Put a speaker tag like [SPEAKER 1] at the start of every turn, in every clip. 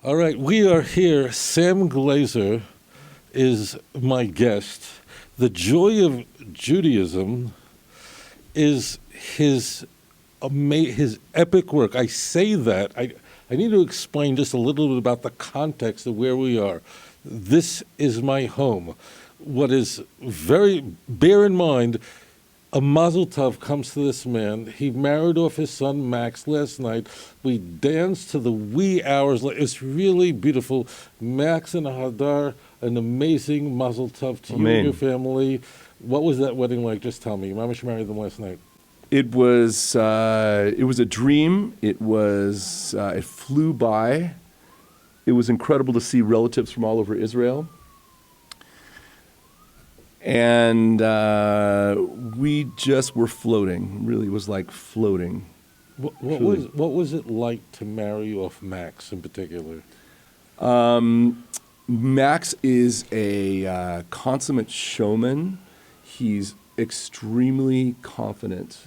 [SPEAKER 1] All right, we are here. Sam Glaser is my guest. The Joy of Judaism is his epic work. I say that. I need to explain just a little bit about the context of where we are. This is my home. What is bear in mind, a mazel tov comes to this man. He married off his son Max last night. We danced to the wee hours. It's really beautiful. Max and Hadar, an amazing mazel tov to you and your family. What was that wedding like? Just tell me. Mama, she married them last night.
[SPEAKER 2] It was a dream. It flew by. It was incredible to see relatives from all over Israel. And we just were floating. Really, it was like floating.
[SPEAKER 1] What was it like to marry off Max in particular?
[SPEAKER 2] Max is a consummate showman. He's extremely confident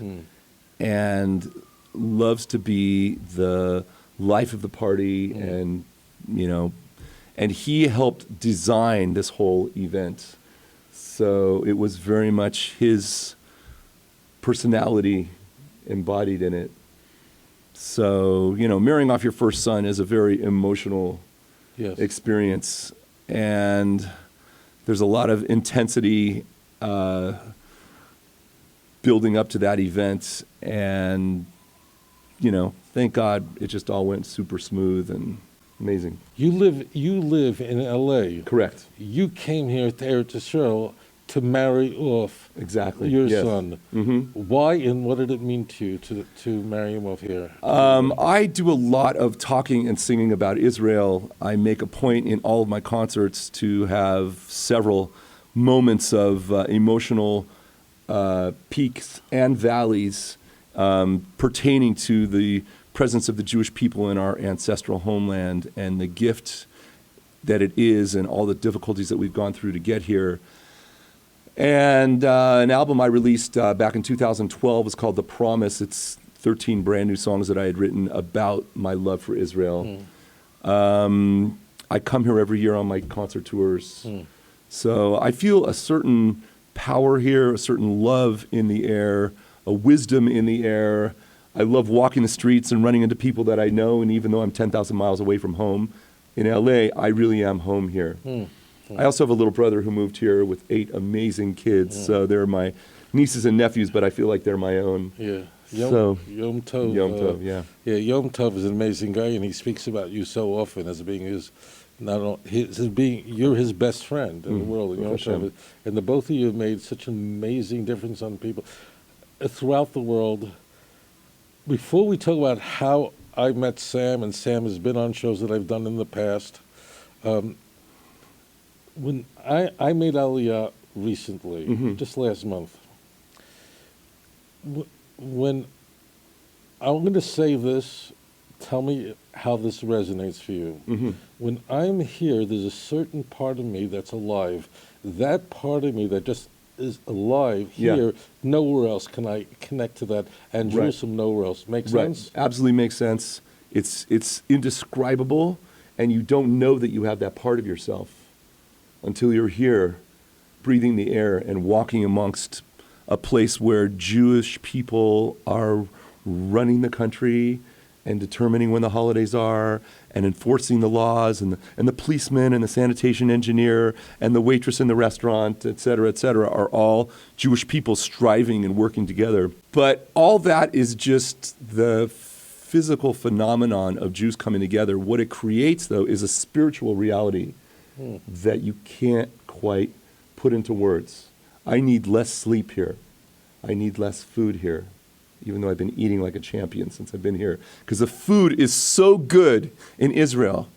[SPEAKER 2] and loves to be the life of the party, and he helped design this whole event. So it was very much his personality embodied in it. So, marrying off your first son is a very emotional experience. And there's a lot of intensity building up to that event. And, thank God it just all went super smooth and amazing.
[SPEAKER 1] You live in L.A.
[SPEAKER 2] Correct.
[SPEAKER 1] You came here to Eretz Yisrael to marry off your son.
[SPEAKER 2] Mm-hmm.
[SPEAKER 1] Why and what did it mean to you to marry him off here?
[SPEAKER 2] I do a lot of talking and singing about Israel. I make a point in all of my concerts to have several moments of emotional peaks and valleys pertaining to the presence of the Jewish people in our ancestral homeland and the gift that it is and all the difficulties that we've gone through to get here. And an album I released back in 2012 is called The Promise. It's 13 brand new songs that I had written about my love for Israel. I come here every year on my concert tours. So I feel a certain power here, a certain love in the air, a wisdom in the air. I love walking the streets and running into people that I know, and even though I'm 10,000 miles away from home in LA, I really am home here. I also have a little brother who moved here with 8 amazing kids, so they're my nieces and nephews, but I feel like they're my own.
[SPEAKER 1] Yeah.
[SPEAKER 2] Yom Tov, yeah.
[SPEAKER 1] Yeah, Yom Tov is an amazing guy, and he speaks about you so often as being you're his best friend in the world. Yom Tov, and the both of you have made such an amazing difference on people throughout the world. Before we talk about how I met Sam, and Sam has been on shows that I've done in the past, when I made Aliyah recently, just last month, when I'm going to say this, tell me how this resonates for you. When I'm here, there's a certain part of me that's alive. That part of me that just is alive here, nowhere else can I connect to that, and Jerusalem nowhere else. Make sense?
[SPEAKER 2] Absolutely makes sense. It's indescribable, and you don't know that you have that part of yourself until you're here, breathing the air and walking amongst a place where Jewish people are running the country and determining when the holidays are and enforcing the laws, and the policeman and the sanitation engineer and the waitress in the restaurant, et cetera, are all Jewish people striving and working together. But all that is just the physical phenomenon of Jews coming together. What it creates, though, is a spiritual reality that you can't quite put into words. I need less sleep here. I need less food here, even though I've been eating like a champion since I've been here, because the food is so good in Israel.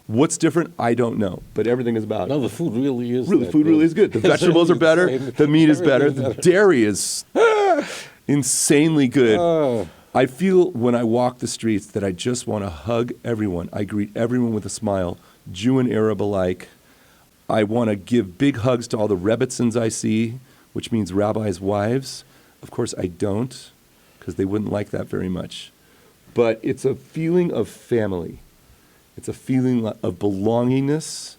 [SPEAKER 2] What's different? I don't know, but everything is about.
[SPEAKER 1] No, the food really is.
[SPEAKER 2] The food really is good. The vegetables are better. The meat is better. The dairy is insanely good. I feel when I walk the streets that I just want to hug everyone. I greet everyone with a smile, Jew and Arab alike. I want to give big hugs to all the Rebbitzins I see, which means rabbis' wives. Of course, I don't, because they wouldn't like that very much. But it's a feeling of family. It's a feeling of belongingness.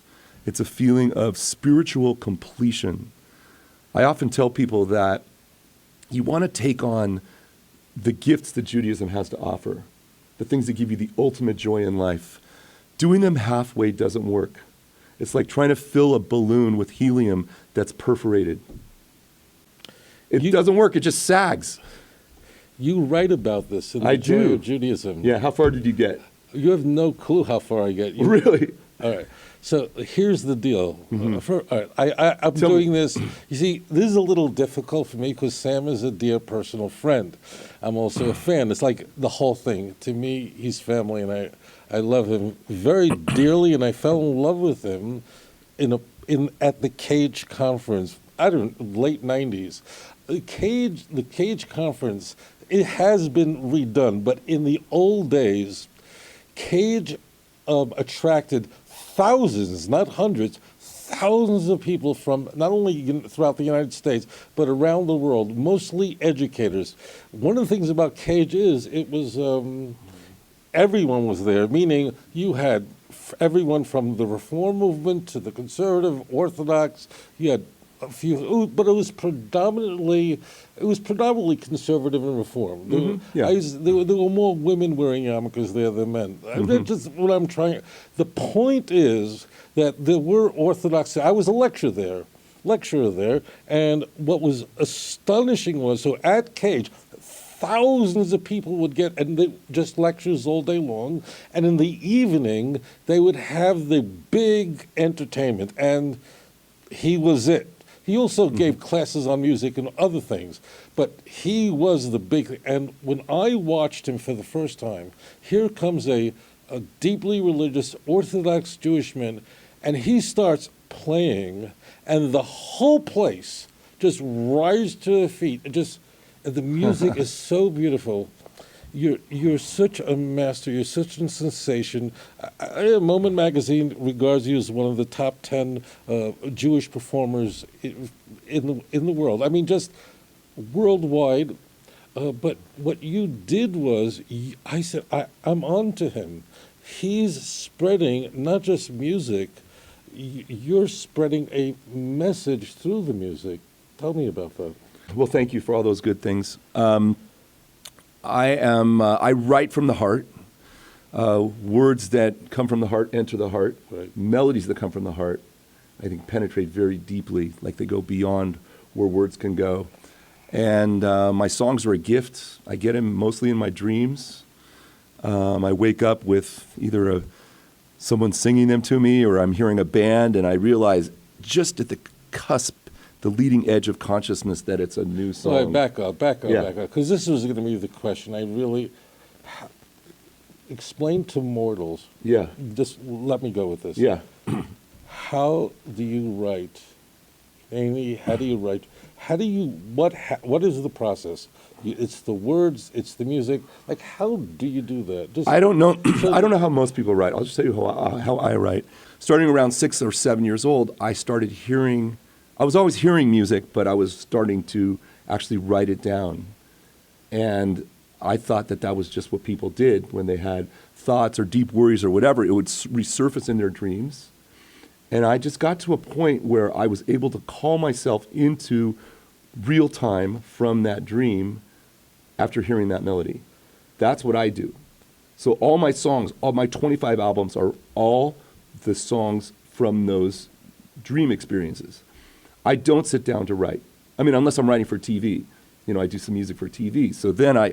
[SPEAKER 2] It's a feeling of spiritual completion. I often tell people that you want to take on the gifts that Judaism has to offer, the things that give you the ultimate joy in life. Doing them halfway doesn't work. It's like trying to fill a balloon with helium that's perforated. It doesn't work. It just sags.
[SPEAKER 1] You write about this in the Joy of Judaism.
[SPEAKER 2] Yeah, how far did you get?
[SPEAKER 1] You have no clue how far I get.
[SPEAKER 2] Really?
[SPEAKER 1] All right. So here's the deal.
[SPEAKER 2] Mm-hmm.
[SPEAKER 1] All right, I'm doing this. You see, this is a little difficult for me because Sam is a dear personal friend. I'm also a fan. It's like the whole thing. To me, he's family, and I love him very dearly, and I fell in love with him at the Cage conference. I don't know, late 90s. The Cage conference, it has been redone, but in the old days, Cage attracted thousands, not hundreds, thousands of people from not only throughout the United States, but around the world, mostly educators. One of the things about Cage is it was everyone was there, meaning you had everyone from the Reform movement to the conservative, Orthodox. You had a few, but it was predominantly conservative and Reform. There were more women wearing yarmulkes there than men. That's just what I'm trying. The point is that there were Orthodox. I was a lecturer there, and what was astonishing was, so at Cage, thousands of people would get, and they just lectures all day long, and in the evening they would have the big entertainment, and he was it. He also gave classes on music and other things, but he was the big, and when I watched him for the first time, here comes a deeply religious Orthodox Jewish man, and he starts playing, and the whole place just rises to their feet. The music is so beautiful. You're such a master. You're such a sensation. Moment Magazine regards you as one of the top 10 Jewish performers in the world. I mean, just worldwide. But what you did was, I said, I'm on to him. He's spreading not just music. You're spreading a message through the music. Tell me about that.
[SPEAKER 2] Well, thank you for all those good things. I write from the heart. Words that come from the heart enter the heart.
[SPEAKER 1] Right.
[SPEAKER 2] Melodies that come from the heart, I think, penetrate very deeply, like they go beyond where words can go. And my songs are a gift. I get them mostly in my dreams. I wake up with either someone singing them to me, or I'm hearing a band, and I realize just at the cusp, the leading edge of consciousness, that it's a new song.
[SPEAKER 1] All right, back up, because this was going to be the question. I really explain to mortals.
[SPEAKER 2] Yeah.
[SPEAKER 1] Just let me go with this.
[SPEAKER 2] Yeah.
[SPEAKER 1] How do you write? Amy, how do you write? What is the process? It's the words, it's the music. Like, how do you do that?
[SPEAKER 2] I don't know. I don't know how most people write. I'll just tell you how I write. Starting around 6 or 7 years old, I was always hearing music, but I was starting to actually write it down. And I thought that was just what people did when they had thoughts or deep worries or whatever. It would resurface in their dreams. And I just got to a point where I was able to call myself into real time from that dream after hearing that melody. That's what I do. So all my songs, all my 25 albums are all the songs from those dream experiences. I don't sit down to write. I mean, unless I'm writing for TV. I do some music for TV. So then I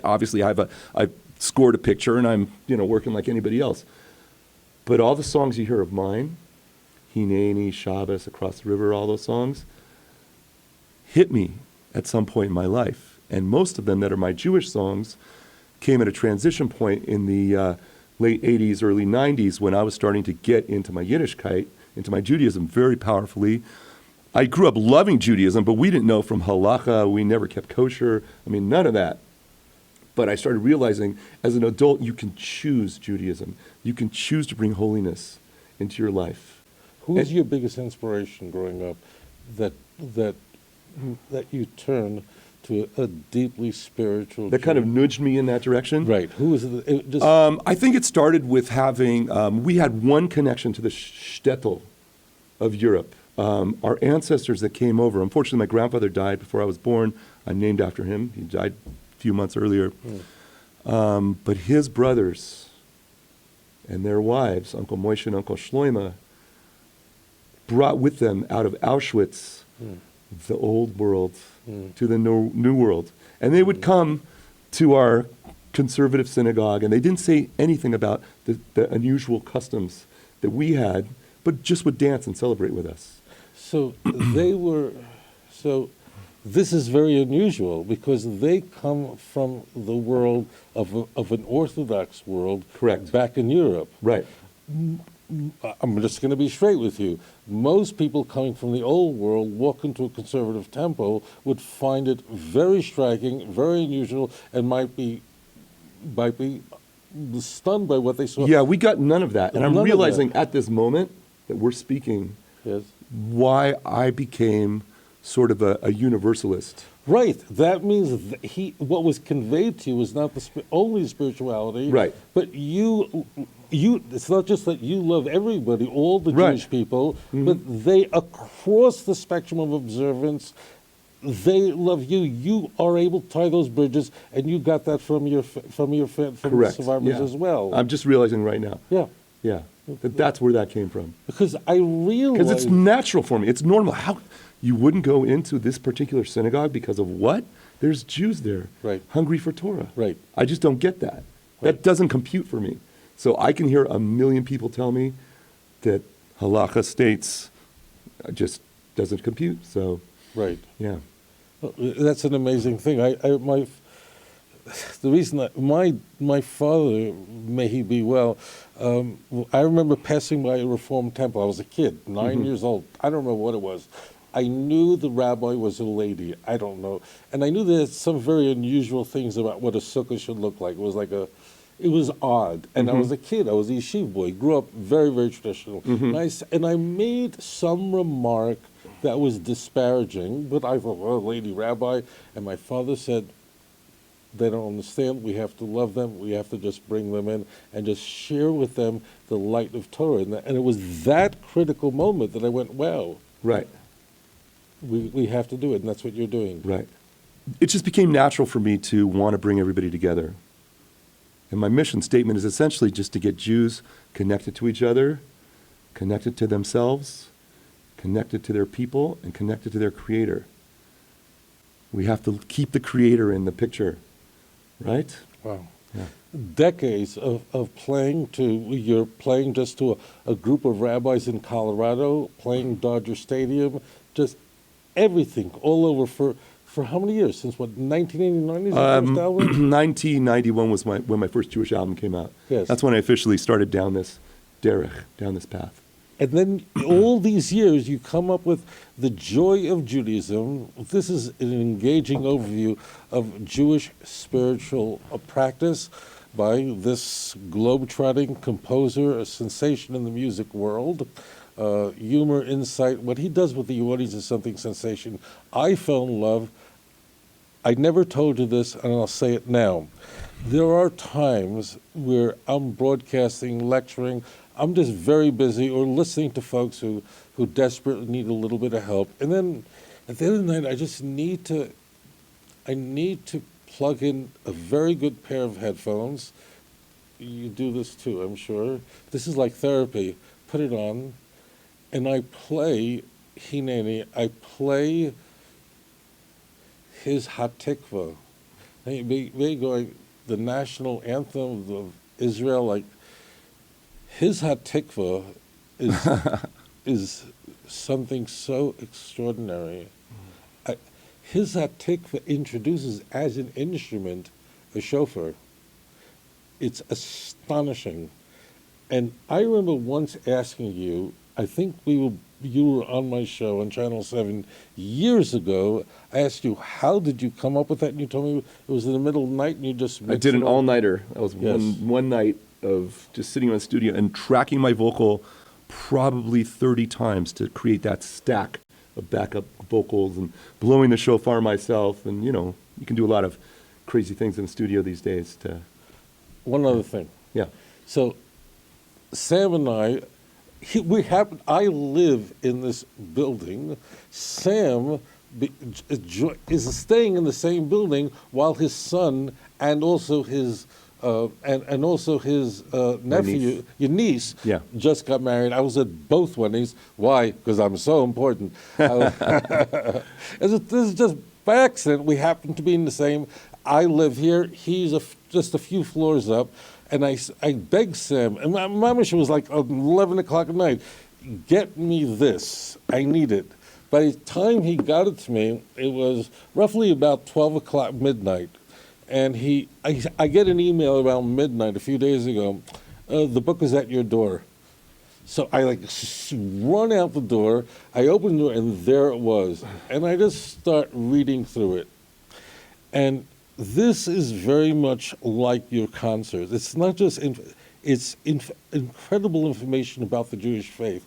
[SPEAKER 2] scored a picture and I'm, working like anybody else. But all the songs you hear of mine, Hineni, Shabbos, Across the River, all those songs, hit me at some point in my life. And most of them that are my Jewish songs came at a transition point in the late 80s, early 90s, when I was starting to get into my Yiddishkeit, into my Judaism very powerfully. I grew up loving Judaism, but we didn't know from halacha. We never kept kosher. I mean, none of that. But I started realizing as an adult, you can choose Judaism. You can choose to bring holiness into your life.
[SPEAKER 1] Who was your biggest inspiration growing up that you turn to a deeply spiritual
[SPEAKER 2] that kind of
[SPEAKER 1] journey?
[SPEAKER 2] nudged me in that direction.
[SPEAKER 1] Right. Who was it? It just,
[SPEAKER 2] I think it started with having, we had one connection to the shtetl of Europe. Our ancestors that came over, unfortunately, my grandfather died before I was born. I'm named after him. He died a few months earlier. But his brothers and their wives, Uncle Moshe and Uncle Shlomo, brought with them out of Auschwitz the old world to the new world. And they would come to our conservative synagogue, and they didn't say anything about the unusual customs that we had, but just would dance and celebrate with us.
[SPEAKER 1] so so this is very unusual because they come from the world of an Orthodox world.
[SPEAKER 2] Correct.
[SPEAKER 1] Back in Europe.
[SPEAKER 2] Right.
[SPEAKER 1] I'm just going to be straight with you. Most people coming from the old world walk into a conservative temple would find it very striking, very unusual, and might be stunned by what they saw.
[SPEAKER 2] Yeah, we got none of that. And I'm
[SPEAKER 1] None of
[SPEAKER 2] realizing
[SPEAKER 1] that.
[SPEAKER 2] at this moment that we're speaking
[SPEAKER 1] Yes.
[SPEAKER 2] why I became sort of a universalist.
[SPEAKER 1] Right. That means what was conveyed to you was not only spirituality.
[SPEAKER 2] Right.
[SPEAKER 1] But you. It's not just that you love everybody, all the
[SPEAKER 2] Right.
[SPEAKER 1] Jewish people, but they across the spectrum of observance. They love you. You are able to tie those bridges, and you got that from the
[SPEAKER 2] Correct.
[SPEAKER 1] survivors
[SPEAKER 2] Yeah.
[SPEAKER 1] as well.
[SPEAKER 2] I'm just realizing right now.
[SPEAKER 1] Yeah.
[SPEAKER 2] Yeah. That's where that came from.
[SPEAKER 1] Because I realize
[SPEAKER 2] Because it's natural for me. It's normal. How you wouldn't go into this particular synagogue because of what? There's Jews there.
[SPEAKER 1] Right.
[SPEAKER 2] Hungry for Torah.
[SPEAKER 1] Right.
[SPEAKER 2] I just don't get that.
[SPEAKER 1] Right.
[SPEAKER 2] That doesn't compute for me. So I can hear a million people tell me that halacha states just doesn't compute. So,
[SPEAKER 1] right.
[SPEAKER 2] yeah.
[SPEAKER 1] That's an amazing thing. The reason that my father, may he be well, I remember passing by a Reformed temple. I was a kid, 9 years old. I don't remember what it was. I knew the rabbi was a lady. I don't know, and I knew there's some very unusual things about what a sukkah should look like. It was odd, and I was a kid. I was a yeshiva boy. Grew up very, very traditional. And I made some remark that was disparaging, but I thought, well, lady rabbi. And my father said, they don't understand. We have to love them. We have to just bring them in and just share with them the light of Torah. And it was that critical moment that I went, wow,
[SPEAKER 2] Right.
[SPEAKER 1] we have to do it. And that's what you're doing.
[SPEAKER 2] Right. It just became natural for me to want to bring everybody together. And my mission statement is essentially just to get Jews connected to each other, connected to themselves, connected to their people, and connected to their Creator. We have to keep the Creator in the picture, right?
[SPEAKER 1] Wow.
[SPEAKER 2] Yeah.
[SPEAKER 1] Decades of playing you're playing just to a group of rabbis in Colorado, playing Dodger Stadium, just everything all over for how many years? Since what, 1989 is your first album?
[SPEAKER 2] 1991 was when my first Jewish album came out.
[SPEAKER 1] Yes.
[SPEAKER 2] That's when I officially started down this derech, down this path.
[SPEAKER 1] And then all these years you come up with the Joy of Judaism. This is an engaging overview of Jewish spiritual practice by this globe-trotting composer, a sensation in the music world. Humor, insight, what he does with the audience is something sensation. I fell in love. I never told you this, and I'll say it now. There are times where I'm broadcasting, lecturing, I'm just very busy, or listening to folks who desperately need a little bit of help. And then at the end of the night, I need to plug in a very good pair of headphones. You do this too, I'm sure. This is like therapy. Put it on, and I play Hineni. I play his Hatikva. They going the national anthem of Israel. Like his Hatikva is something so extraordinary. His Hatikva introduces as an instrument a shofar. It's astonishing. And I remember once asking you, I think you were on my show on Channel 7 years ago. I asked you, how did you come up with that? And you told me it was in the middle of the night and you just...
[SPEAKER 2] I did an all-nighter. That was
[SPEAKER 1] Yes.
[SPEAKER 2] one night of just sitting in the studio and tracking my vocal probably 30 times to create that stack of backup vocals and blowing the shofar myself. And, you can do a lot of crazy things in the studio these days.
[SPEAKER 1] One other thing.
[SPEAKER 2] Yeah.
[SPEAKER 1] So Sam and I live in this building. Sam is staying in the same building while his son and also his nephew, your niece,
[SPEAKER 2] Yeah.
[SPEAKER 1] just got married. I was at both weddings. Why? Because I'm so important. This is just by accident. We happen to be in the same. I live here. He's just a few floors up. And I begged Sam, and my mission was like 11 o'clock at night, get me this. I need it. By the time he got it to me, it was roughly about 12 o'clock midnight. And I get an email around midnight a few days ago, the book is at your door. So I run out the door, I open the door, and there it was. And I just start reading through it. And this is very much like your concerts. It's not just, it's incredible information about the Jewish faith,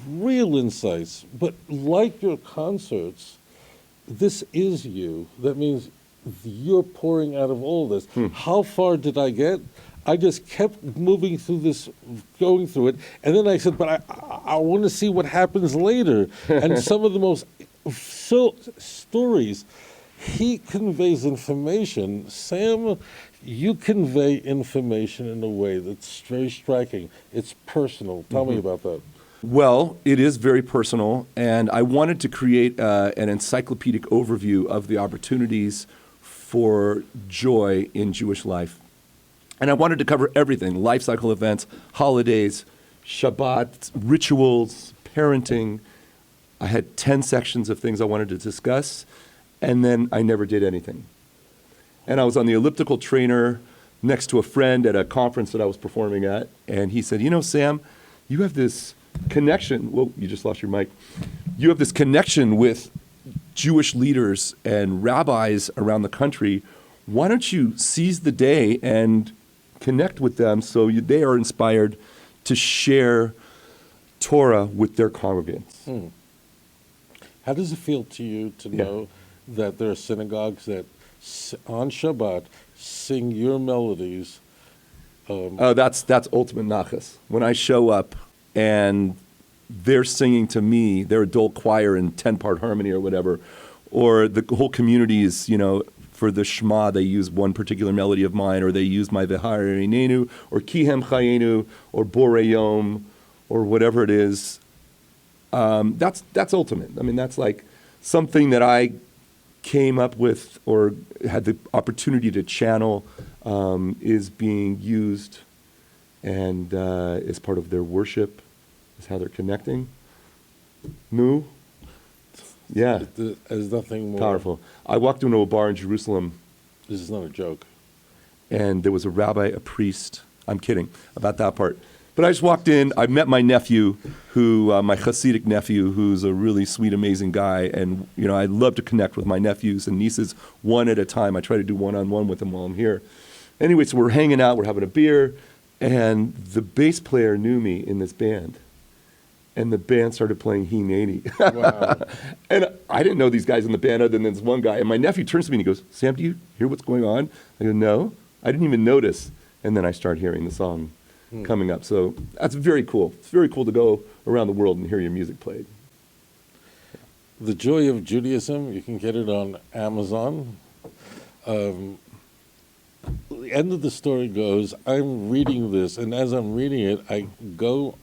[SPEAKER 1] real insights, but like your concerts, this is you. That means you're pouring out of all this. How far did I get? I just kept moving through this, going through it, and then I said, but I want to see what happens later. And some of the most stories, he conveys information. Sam, you convey information in a way that's very striking. It's personal. Tell me about that.
[SPEAKER 2] Well, it is very personal, and I wanted to create an encyclopedic overview of the opportunities for joy in Jewish life. And I wanted to cover everything: life cycle events, holidays, Shabbat, rituals, parenting. I had 10 sections of things I wanted to discuss, and then I never did anything. And I was on the elliptical trainer next to a friend at a conference that I was performing at, and he said, Sam, you have this connection. Whoa, you just lost your mic. You have this connection with Jewish leaders and rabbis around the country. Why don't you seize the day and connect with them so they are inspired to share Torah with their congregants?
[SPEAKER 1] How does it feel to you to know that there are synagogues that on Shabbat sing your melodies?
[SPEAKER 2] That's ultimate nachas. When I show up and they're singing to me, their adult choir in 10-part harmony or whatever, or the whole community is, for the Shema, they use one particular melody of mine, or they use my V'hareinenu, or Kihem Chayenu, or Borei Yom, or whatever it is. That's ultimate. I mean, that's like something that I came up with or had the opportunity to channel is being used and is part of their worship, is how they're connecting. Moo? Yeah.
[SPEAKER 1] There's nothing more
[SPEAKER 2] powerful. I walked into a bar in Jerusalem.
[SPEAKER 1] This is not a joke.
[SPEAKER 2] And there was a rabbi, a priest. I'm kidding about that part. But I just walked in. I met my nephew, my Hasidic nephew, who's a really sweet, amazing guy. And, I love to connect with my nephews and nieces one at a time. I try to do one-on-one with them while I'm here. Anyway, so we're hanging out. We're having a beer. And the bass player knew me in this band. And the band started playing Hineni.
[SPEAKER 1] Wow.
[SPEAKER 2] And I didn't know these guys in the band other than this one guy. And my nephew turns to me and he goes, Sam, do you hear what's going on? I go, no, I didn't even notice. And then I start hearing the song coming up. So that's very cool. It's very cool to go around the world and hear your music played.
[SPEAKER 1] The Joy of Judaism, you can get it on Amazon. The end of the story goes, I'm reading this, and as I'm reading it, I go,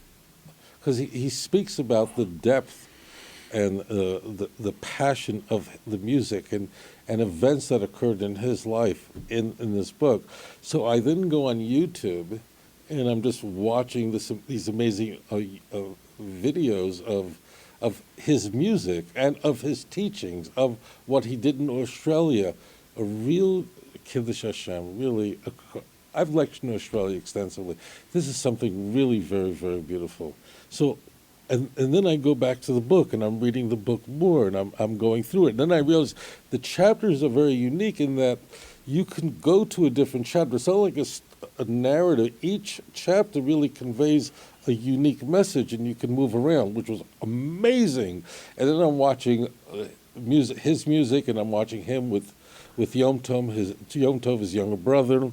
[SPEAKER 1] because he speaks about the depth and the passion of the music and events that occurred in his life in this book. So I then go on YouTube, and I'm just watching these amazing videos of his music and of his teachings, of what he did in Australia. A real Kiddush Hashem, really. I've lectured in Australia extensively. This is something really very, very beautiful. So, and then I go back to the book, and I'm reading the book more, and I'm going through it. And then I realize the chapters are very unique in that you can go to a different chapter. It's not like a narrative. Each chapter really conveys a unique message, and you can move around, which was amazing. And then I'm watching his music, and I'm watching him with Yom Tov, his younger brother.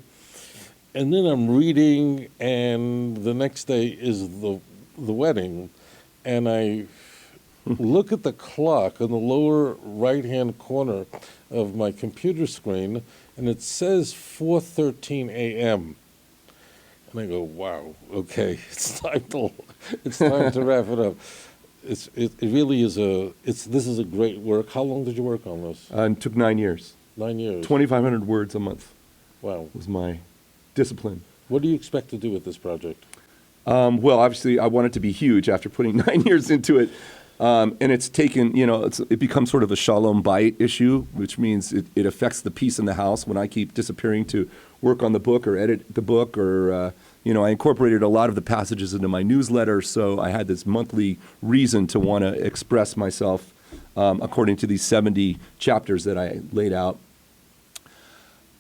[SPEAKER 1] And then I'm reading, and the next day is the wedding, and I look at the clock on the lower right-hand corner of my computer screen, and it says 4:13 a.m. And I go, wow, okay, it's time to wrap it up. It really is this is a great work. How long did you work on this?
[SPEAKER 2] It took 9 years.
[SPEAKER 1] 9 years.
[SPEAKER 2] 2,500 words a month.
[SPEAKER 1] Wow.
[SPEAKER 2] Was my discipline.
[SPEAKER 1] What do you expect to do with this project?
[SPEAKER 2] Well, obviously, I want it to be huge after putting 9 years into it. And it's taken, it becomes sort of a shalom bayit issue, which means it affects the peace in the house when I keep disappearing to work on the book or edit the book or, I incorporated a lot of the passages into my newsletter. So I had this monthly reason to want to express myself according to these 70 chapters that I laid out.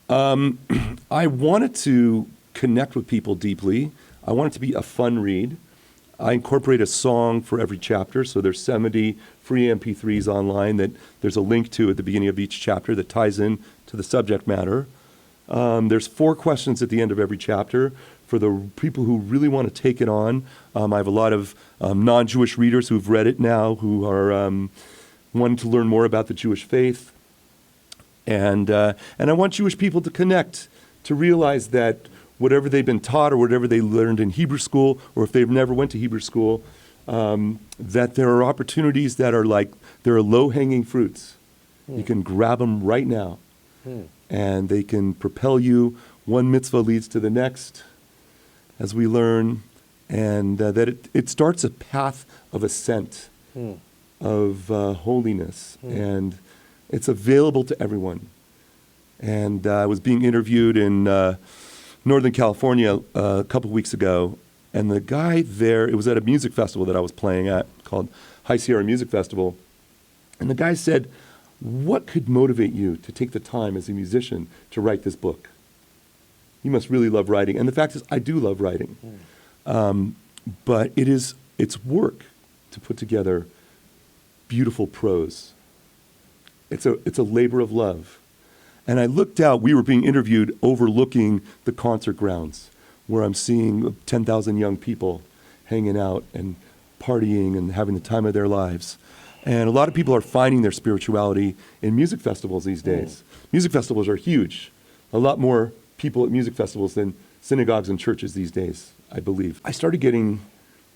[SPEAKER 2] I wanted to connect with people deeply. I want it to be a fun read. I incorporate a song for every chapter, so there's 70 free MP3s online that there's a link to at the beginning of each chapter that ties in to the subject matter. There's 4 questions at the end of every chapter for the people who really want to take it on. I have a lot of non-Jewish readers who've read it now who are wanting to learn more about the Jewish faith. And I want Jewish people to connect, to realize that whatever they've been taught or whatever they learned in Hebrew school, or if they've never went to Hebrew school, that there are opportunities that are there are low-hanging fruits. You can grab them right now, and they can propel you. One mitzvah leads to the next, as we learn, and that it starts a path of ascent, of holiness, and it's available to everyone. And I was being interviewed in Northern California a couple of weeks ago, and the guy there, it was at a music festival that I was playing at called High Sierra Music Festival, and the guy said, "What could motivate you to take the time as a musician to write this book? You must really love writing." And the fact is, I do love writing, but it's work to put together beautiful prose. It's a labor of love. And I looked out, we were being interviewed overlooking the concert grounds where I'm seeing 10,000 young people hanging out and partying and having the time of their lives. And a lot of people are finding their spirituality in music festivals these days. Music festivals are huge. A lot more people at music festivals than synagogues and churches these days, I believe. I started getting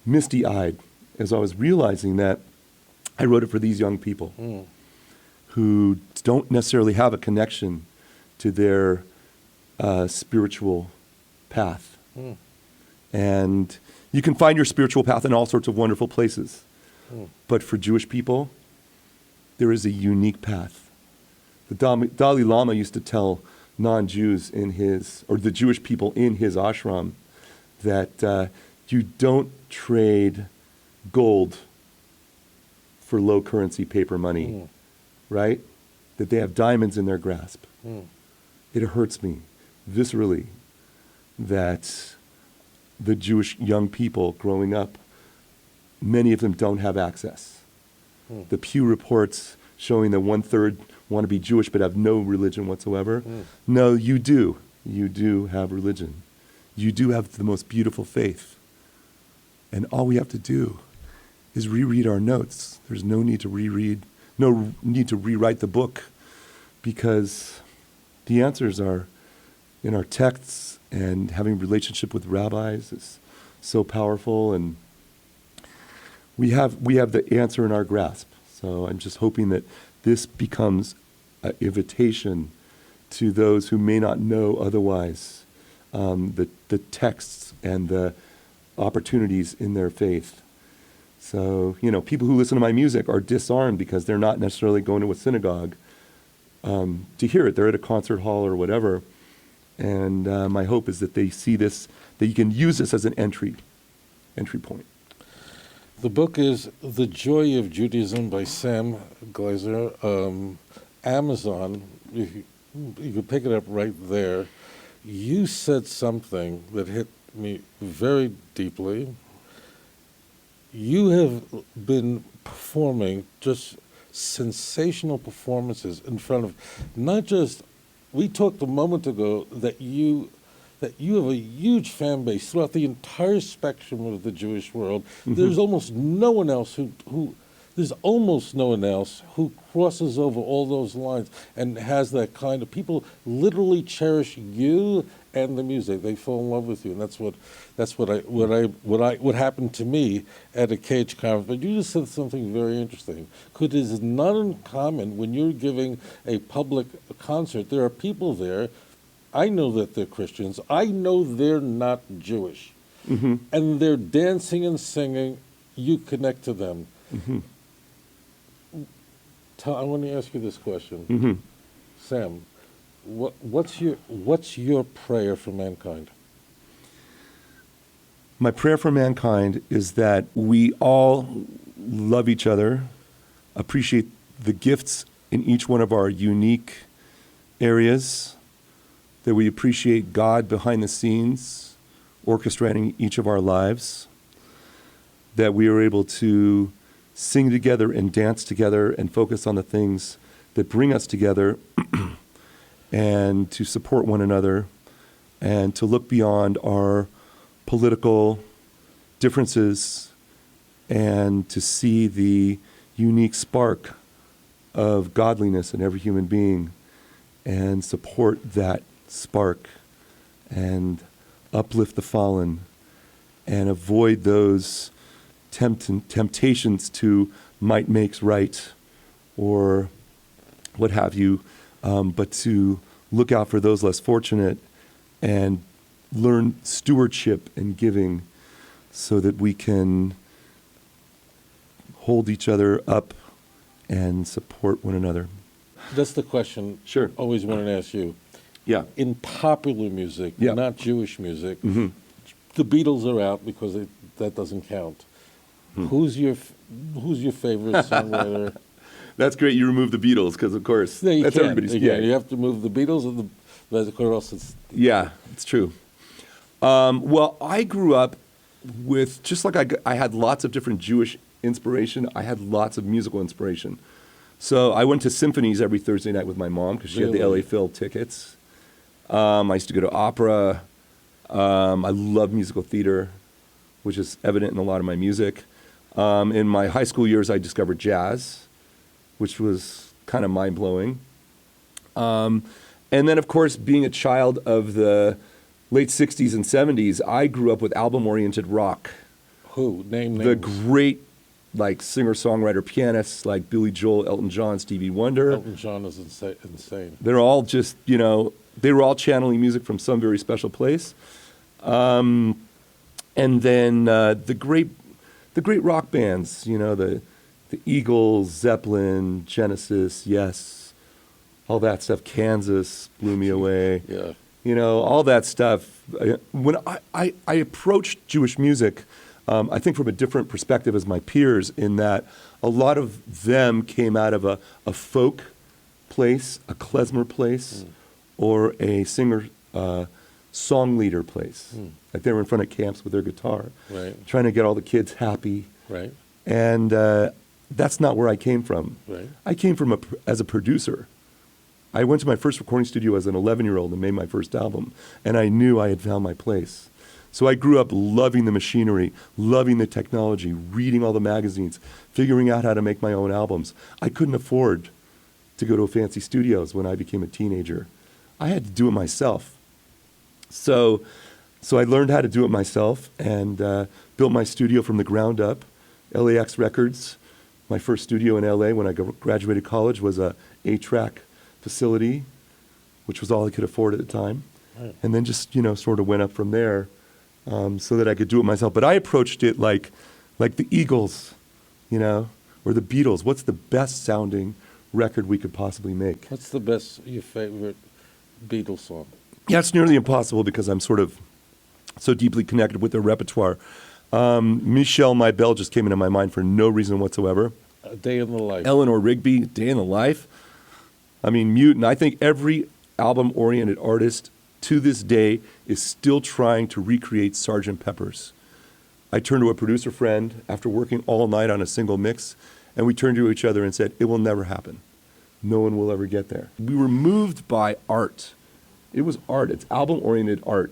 [SPEAKER 2] misty-eyed as I was realizing that I wrote it for these young people who don't necessarily have a connection to their spiritual path. And you can find your spiritual path in all sorts of wonderful places. But for Jewish people, there is a unique path. The Dalai Lama used to tell non-Jews or the Jewish people in his ashram that you don't trade gold for low currency paper money. Right? That they have diamonds in their grasp. It hurts me viscerally that the Jewish young people growing up, many of them don't have access. The Pew reports showing that 1/3 want to be Jewish but have no religion whatsoever. No, you do. You do have religion. You do have the most beautiful faith. And all we have to do is reread our notes. There's no need to rewrite the book, because the answers are in our texts, and having a relationship with rabbis is so powerful, and we have the answer in our grasp. So I'm just hoping that this becomes an invitation to those who may not know otherwise the texts and the opportunities in their faith. So, people who listen to my music are disarmed because they're not necessarily going to a synagogue to hear it. They're at a concert hall or whatever. And my hope is that they see this, that you can use this as an entry point.
[SPEAKER 1] The book is The Joy of Judaism by Sam Glaser. Amazon, you can pick it up right there. you said something that hit me very deeply. You have been performing just sensational performances in front of not just, we talked a moment ago that you have a huge fan base throughout the entire spectrum of the Jewish world. There's almost no one else who crosses over all those lines and has that kind of, people literally cherish you and the music. They fall in love with you, and that's what happened to me at a Cage conference. But you just said something very interesting, because it is not uncommon when you're giving a public concert. There are people there. I know that they're Christians. I know they're not Jewish, and they're dancing and singing. You connect to them. I want to ask you this question, Sam. What's your prayer for mankind?
[SPEAKER 2] My prayer for mankind is that we all love each other, appreciate the gifts in each one of our unique areas, that we appreciate God behind the scenes, orchestrating each of our lives, that we are able to sing together and dance together and focus on the things that bring us together and to support one another and to look beyond our political differences and to see the unique spark of godliness in every human being and support that spark and uplift the fallen and avoid those temptations to might makes right or what have you, but to look out for those less fortunate and learn stewardship and giving so that we can hold each other up and support one another.
[SPEAKER 1] That's the question.
[SPEAKER 2] Sure.
[SPEAKER 1] Always wanted to ask you.
[SPEAKER 2] Yeah.
[SPEAKER 1] In popular music,
[SPEAKER 2] Yeah.
[SPEAKER 1] not Jewish music, the Beatles are out because that doesn't count. Who's your favorite songwriter?
[SPEAKER 2] That's great. You removed the Beatles because, of course,
[SPEAKER 1] No, you
[SPEAKER 2] that's
[SPEAKER 1] can't.
[SPEAKER 2] everybody's.
[SPEAKER 1] You have to move the Beatles and or else it's.
[SPEAKER 2] Yeah, it's true. Well, I grew up with, just like I had lots of different Jewish inspiration, I had lots of musical inspiration. So I went to symphonies every Thursday night with my mom because she had the
[SPEAKER 1] Really?
[SPEAKER 2] LA Phil tickets. I used to go to opera. I love musical theater, which is evident in a lot of my music. In my high school years, I discovered jazz, which was kind of mind-blowing. And then, of course, being a child of the late 60s and 70s, I grew up with album-oriented rock.
[SPEAKER 1] Who? Name names.
[SPEAKER 2] The great, like, singer-songwriter pianists like Billy Joel, Elton John, Stevie Wonder.
[SPEAKER 1] Elton John is insane.
[SPEAKER 2] They're all just, they were all channeling music from some very special place. And then the great rock bands, the Eagles, Zeppelin, Genesis, Yes, all that stuff. Kansas blew me away.
[SPEAKER 1] Yeah.
[SPEAKER 2] All that stuff. When I approached Jewish music, I think from a different perspective as my peers, in that a lot of them came out of a folk place, a klezmer place, or a singer song leader place. Like they were in front of camps with their guitar,
[SPEAKER 1] Right.
[SPEAKER 2] trying to get all the kids happy.
[SPEAKER 1] Right.
[SPEAKER 2] And that's not where I came from.
[SPEAKER 1] Right.
[SPEAKER 2] I came from as a producer. I went to my first recording studio as an 11-year-old and made my first album, and I knew I had found my place. So I grew up loving the machinery, loving the technology, reading all the magazines, figuring out how to make my own albums. I couldn't afford to go to fancy studios when I became a teenager. I had to do it myself. So I learned how to do it myself and built my studio from the ground up. LAX Records, my first studio in LA when I graduated college, was a 8-track facility, which was all I could afford at the time.
[SPEAKER 1] Right.
[SPEAKER 2] And then just, sort of went up from there so that I could do it myself. But I approached it like the Eagles, or the Beatles. What's the best sounding record we could possibly make?
[SPEAKER 1] What's your favorite Beatles song?
[SPEAKER 2] Yeah, it's nearly impossible because I'm sort of so deeply connected with their repertoire. Michelle, My Belle just came into my mind for no reason whatsoever.
[SPEAKER 1] A Day in the Life.
[SPEAKER 2] Eleanor Rigby, Day in the Life. I mean, Mutant. I think every album-oriented artist to this day is still trying to recreate Sgt. Pepper's. I turned to a producer friend after working all night on a single mix, and we turned to each other and said, it will never happen. No one will ever get there. We were moved by art. It was art. It's album-oriented art.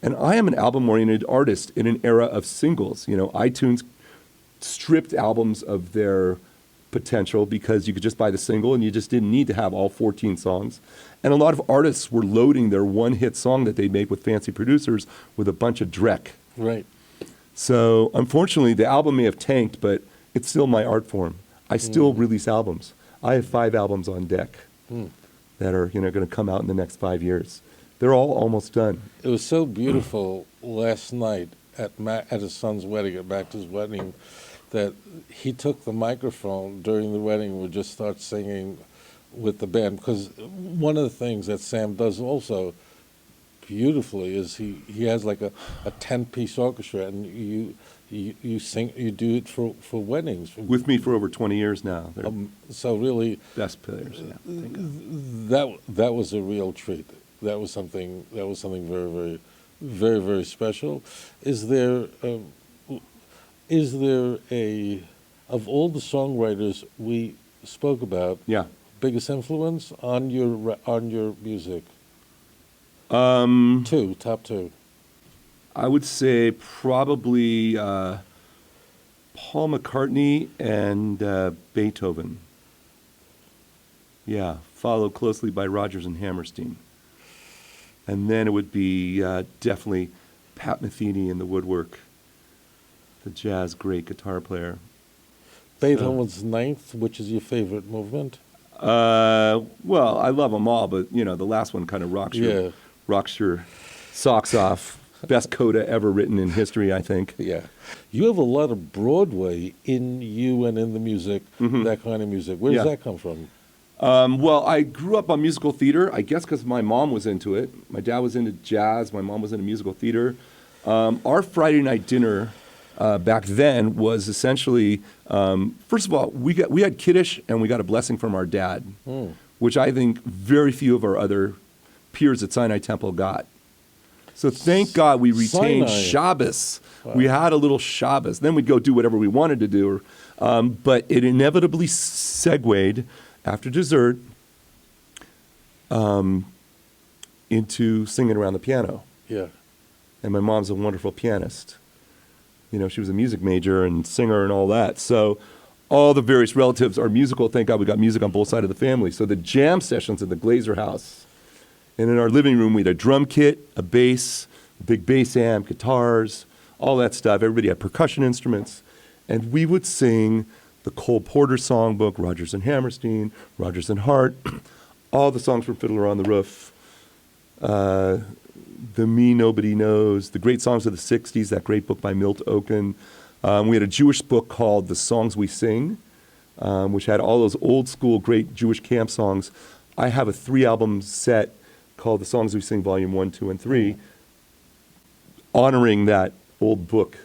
[SPEAKER 2] And I am an album-oriented artist in an era of singles. You know, iTunes stripped albums of their potential because you could just buy the single and you just didn't need to have all 14 songs. And a lot of artists were loading their one-hit song that they made with fancy producers with a bunch of dreck.
[SPEAKER 1] Right.
[SPEAKER 2] So unfortunately, the album may have tanked, but it's still my art form. I still release albums. I have 5 albums on deck that are, going to come out in the next 5 years. They're all almost done.
[SPEAKER 1] It was so beautiful last night at his son's wedding, at Max's wedding, that he took the microphone during the wedding and would just start singing with the band. Because one of the things that Sam does also beautifully is he has like a 10-piece orchestra, and you sing, you do it for weddings.
[SPEAKER 2] With me for over 20 years now. They're
[SPEAKER 1] so really,
[SPEAKER 2] best players. Yeah,
[SPEAKER 1] that was a real treat. That was something very, very, very, very special. Is there a, of all the songwriters we spoke about, biggest influence on your music? Top two.
[SPEAKER 2] I would say probably Paul McCartney and Beethoven. Yeah, followed closely by Rodgers and Hammerstein. And then it would be definitely Pat Metheny in the woodwork, the jazz great guitar player.
[SPEAKER 1] Beethoven's Ninth, which is your favorite movement?
[SPEAKER 2] Well, I love them all, but the last one kind of rocks your socks off. Best coda ever written in history, I think.
[SPEAKER 1] Yeah. You have a lot of Broadway in you and in the music, that kind of music. Where does that come from?
[SPEAKER 2] Well, I grew up on musical theater, I guess because my mom was into it. My dad was into jazz. My mom was into musical theater. Our Friday night dinner back then was essentially, first of all, we had Kiddush and we got a blessing from our dad, which I think very few of our other peers at Sinai Temple got. So thank God we retained Shabbos. Wow. We had a little Shabbos. Then we'd go do whatever we wanted to do. But it inevitably segued after dessert into singing around the piano.
[SPEAKER 1] Yeah.
[SPEAKER 2] And my mom's a wonderful pianist. She was a music major and singer and all that. So all the various relatives are musical. Thank God we got music on both sides of the family. So the jam sessions at the Glaser house. And in our living room, we had a drum kit, a bass, a big bass amp, guitars, all that stuff. Everybody had percussion instruments. And we would sing the Cole Porter songbook, Rodgers and Hammerstein, Rodgers and Hart, all the songs from Fiddler on the Roof, The Me Nobody Knows, the great songs of the 60s, that great book by Milt Oken. We had a Jewish book called The Songs We Sing, which had all those old school great Jewish camp songs. I have a 3-album set called The Songs We Sing, Volume 1, 2, and 3, honoring that old book.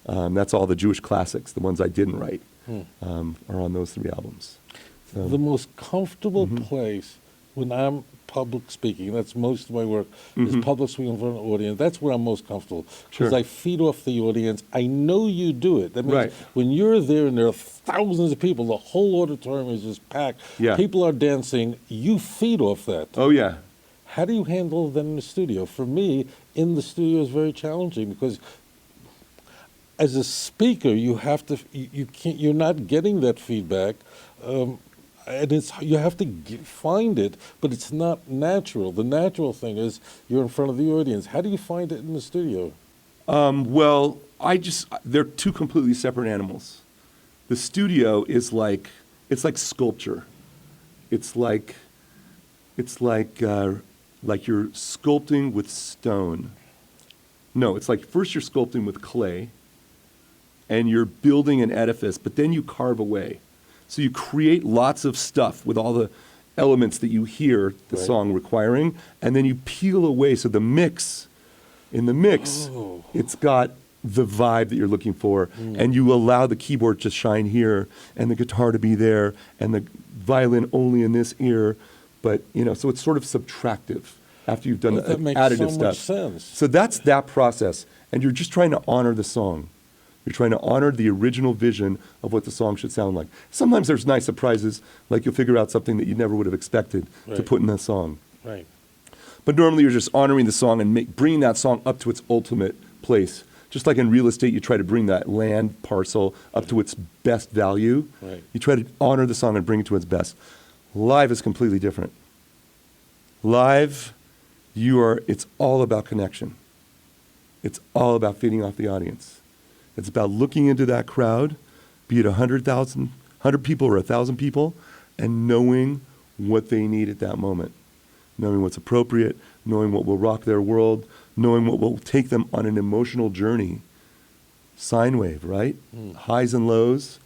[SPEAKER 2] That's all the Jewish classics, the ones I didn't write, are on those 3 albums. So,
[SPEAKER 1] the most comfortable place when I'm public speaking, that's most of my work, is public speaking in front of an audience. That's where I'm most comfortable, because I feed off the audience. I know you do it. That means when you're there and there are thousands of people, the whole auditorium is just packed, people are dancing, you feed off that.
[SPEAKER 2] Oh, yeah.
[SPEAKER 1] How do you handle that in the studio? For me, in the studio is very challenging because as a speaker, you have to, you're not getting that feedback, and you have to find it, but it's not natural. The natural thing is you're in front of the audience. How do you find it in the studio?
[SPEAKER 2] Well, they're 2 completely separate animals. The studio is like sculpture. It's like you're sculpting with stone. No, it's like first you're sculpting with clay and you're building an edifice, but then you carve away. So you create lots of stuff with all the elements that you hear the song requiring, and then you peel away. So in the mix, it's got the vibe that you're looking for, and you allow the keyboard to shine here, and the guitar to be there, and the violin only in this ear. But, so it's sort of subtractive. after you've done
[SPEAKER 1] Well,
[SPEAKER 2] the
[SPEAKER 1] that makes
[SPEAKER 2] additive
[SPEAKER 1] so
[SPEAKER 2] stuff.
[SPEAKER 1] much sense.
[SPEAKER 2] So that's that process. And you're just trying to honor the song. You're trying to honor the original vision of what the song should sound like. Sometimes there's nice surprises, like you'll figure out something that you never would have expected to
[SPEAKER 1] Right.
[SPEAKER 2] put in the song.
[SPEAKER 1] Right.
[SPEAKER 2] But normally you're just honoring the song and bringing that song up to its ultimate place. Just like in real estate, you try to bring that land parcel up to its best value.
[SPEAKER 1] Right.
[SPEAKER 2] You try to honor the song and bring it to its best. Live is completely different. Live, it's all about connection. It's all about feeding off the audience. It's about looking into that crowd, be it 100 people or 1,000 people, and knowing what they need at that moment. Knowing what's appropriate, knowing what will rock their world, knowing what will take them on an emotional journey. Sine wave, right? Highs and lows.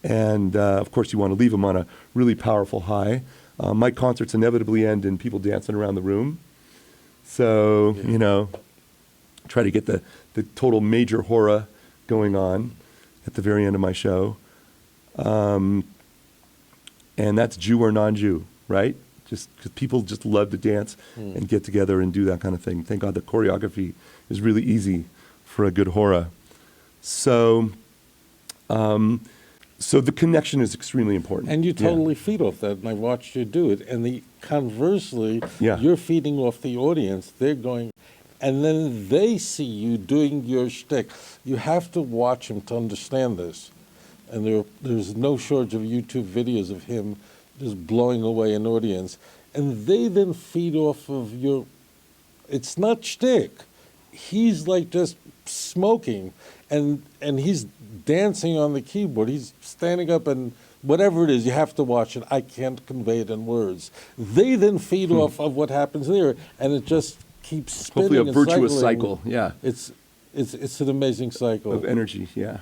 [SPEAKER 2] And, of course, you want to leave them on a really powerful high. My concerts inevitably end in people dancing around the room. So, try to get the total major horror going on at the very end of my show. And that's Jew or non-Jew, right? Just because people just love to dance and get together and do that kind of thing. Thank God the choreography is really easy for a good horror. So the connection is extremely important.
[SPEAKER 1] And you totally feed off that, and I watched you do it. And conversely,
[SPEAKER 2] Yeah.
[SPEAKER 1] you're feeding off the audience. They're going, and then they see you doing your shtick. You have to watch him to understand this. And there's no shortage of YouTube videos of him just blowing away an audience. And they then feed off of your, it's not shtick. He's like just smoking, and he's dancing on the keyboard. He's standing up, and whatever it is, you have to watch it. I can't convey it in words. They then feed off of what happens there, and it just keeps spinning.
[SPEAKER 2] Hopefully a
[SPEAKER 1] and
[SPEAKER 2] virtuous
[SPEAKER 1] cycling.
[SPEAKER 2] cycle, yeah.
[SPEAKER 1] It's an amazing cycle
[SPEAKER 2] Of energy, yeah.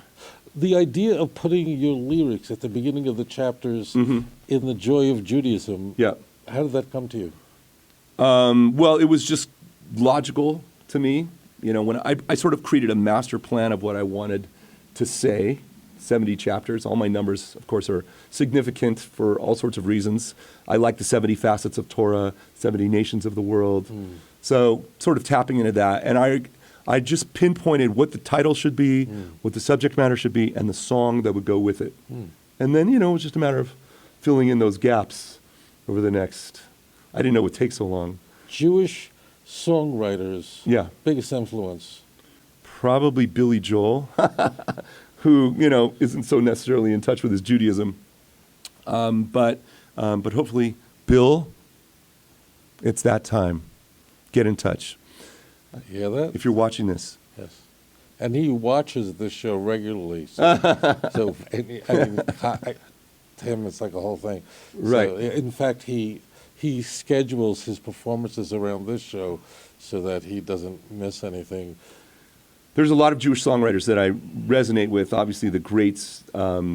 [SPEAKER 1] The idea of putting your lyrics at the beginning of the chapters in the Joy of Judaism.
[SPEAKER 2] Yeah.
[SPEAKER 1] How did that come to you?
[SPEAKER 2] Well, it was just logical to me. When I sort of created a master plan of what I wanted to say, 70 chapters. All my numbers, of course, are significant for all sorts of reasons. I like the 70 facets of Torah, 70 nations of the world. So sort of tapping into that. And I just pinpointed what the title should be, what the subject matter should be, and the song that would go with it. And then, it was just a matter of filling in those gaps over the next. I didn't know it would take so long.
[SPEAKER 1] Jewish songwriters.
[SPEAKER 2] Yeah.
[SPEAKER 1] Biggest influence.
[SPEAKER 2] Probably Billy Joel, who, isn't so necessarily in touch with his Judaism. But hopefully, Bill, it's that time. Get in touch.
[SPEAKER 1] You hear that?
[SPEAKER 2] If you're watching this.
[SPEAKER 1] Yes. And he watches this show regularly. So, to him, it's like a whole thing.
[SPEAKER 2] Right.
[SPEAKER 1] So, in fact, he schedules his performances around this show so that he doesn't miss anything.
[SPEAKER 2] There's a lot of Jewish songwriters that I resonate with. Obviously, the greats, Leonard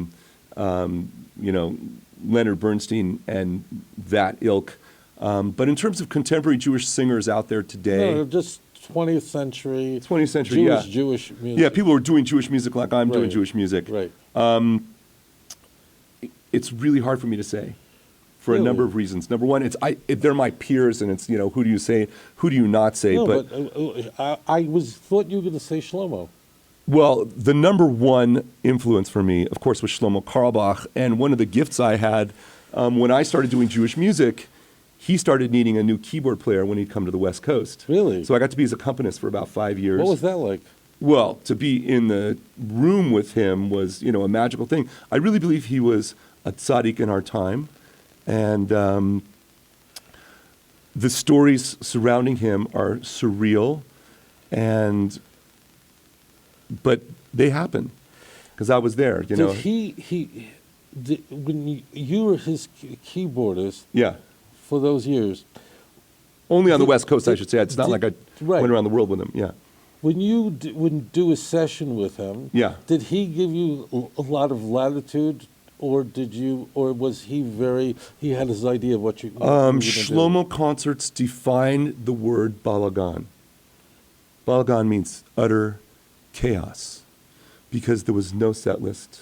[SPEAKER 2] Bernstein and that ilk. But in terms of contemporary Jewish singers out there today,
[SPEAKER 1] No, just 20th century.
[SPEAKER 2] 20th century,
[SPEAKER 1] Jewish music.
[SPEAKER 2] yeah, people are doing Jewish music like I'm doing
[SPEAKER 1] Right.
[SPEAKER 2] Jewish music.
[SPEAKER 1] Right.
[SPEAKER 2] It's really hard for me to say, for a
[SPEAKER 1] Really?
[SPEAKER 2] number of reasons. Number one, they're my peers, and it's who do you say, who do you not say?
[SPEAKER 1] No, but I thought you were going to say Shlomo.
[SPEAKER 2] Well, the number one influence for me, of course, was Shlomo Carlbach. And one of the gifts I had when I started doing Jewish music, he started needing a new keyboard player when he'd come to the West Coast.
[SPEAKER 1] Really?
[SPEAKER 2] So I got to be his accompanist for about 5 years.
[SPEAKER 1] What was that like?
[SPEAKER 2] Well, to be in the room with him was, a magical thing. I really believe he was a tzaddik in our time. And the stories surrounding him are surreal, but they happen because I was there.
[SPEAKER 1] Did when you were his keyboardist
[SPEAKER 2] Yeah.
[SPEAKER 1] for those years,
[SPEAKER 2] Only on the
[SPEAKER 1] Did-
[SPEAKER 2] West Coast, I
[SPEAKER 1] did-
[SPEAKER 2] should say. It's not like I
[SPEAKER 1] right.
[SPEAKER 2] went around the world with him. Yeah.
[SPEAKER 1] when you would do a session with him,
[SPEAKER 2] Yeah.
[SPEAKER 1] did he give you a lot of latitude, or was he he had his idea of what you were gonna do?
[SPEAKER 2] Shlomo concerts define the word balagan. Balagan means utter chaos because there was no set list.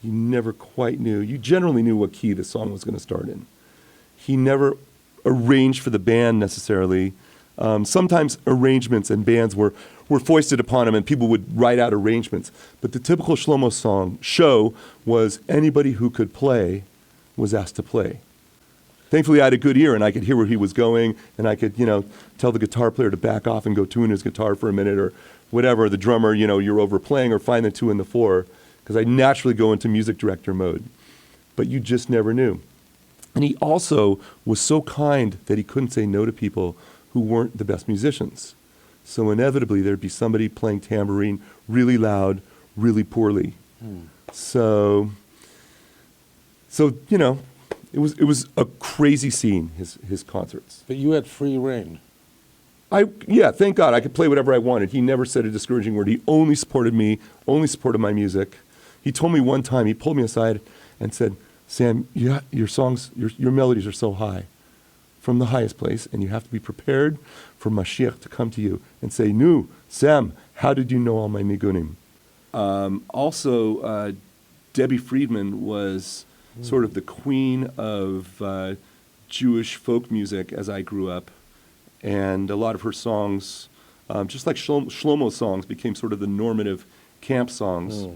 [SPEAKER 2] You never quite knew. You generally knew what key the song was going to start in. He never arrange for the band necessarily. Sometimes arrangements and bands were foisted upon him, and people would write out arrangements. But the typical Shlomo song show was anybody who could play was asked to play. Thankfully, I had a good ear, and I could hear where he was going, and I could, tell the guitar player to back off and go tune his guitar for a minute, or whatever. The drummer, you're overplaying, or find the 2 and the 4, because I naturally go into music director mode. But you just never knew. And he also was so kind that he couldn't say no to people who weren't the best musicians. So inevitably, there'd be somebody playing tambourine really loud, really poorly. So it was a crazy scene, his concerts.
[SPEAKER 1] But you had free reign.
[SPEAKER 2] Thank God, I could play whatever I wanted. He never said a discouraging word. He only supported me, only supported my music. He told me one time, he pulled me aside and said, Sam, your songs, your melodies are so high, from the highest place, and you have to be prepared for Mashiach to come to you and say, "Nu, Sam, how did you know all my nigunim?" Also, Debbie Friedman was sort of the queen of Jewish folk music as I grew up, and a lot of her songs, just like Shlomo's songs, became sort of the normative camp songs.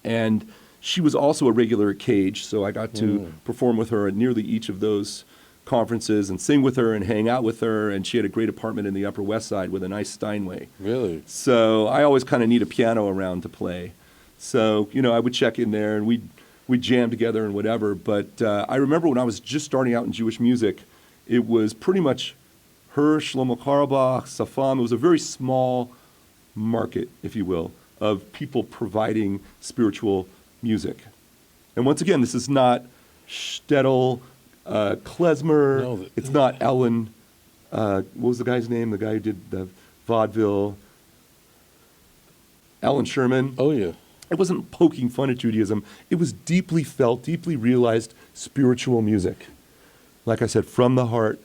[SPEAKER 2] And she was also a regular at Cage, so I got to perform with her at nearly each of those conferences and sing with her and hang out with her, and she had a great apartment in the Upper West Side with a nice Steinway.
[SPEAKER 1] Really?
[SPEAKER 2] So I always kind of need a piano around to play. So, I would check in there, and we'd jam together and whatever. But I remember when I was just starting out in Jewish music, it was pretty much her, Shlomo Carlbach, Safam. It was a very small market, if you will, of people providing spiritual music. And once again, this is not Shtetl, Klezmer.
[SPEAKER 1] No,
[SPEAKER 2] it's not Ellen. What was the guy's name? The guy who did the vaudeville. Alan Sherman.
[SPEAKER 1] Oh, yeah.
[SPEAKER 2] It wasn't poking fun at Judaism. It was deeply felt, deeply realized spiritual music. Like I said, from the heart,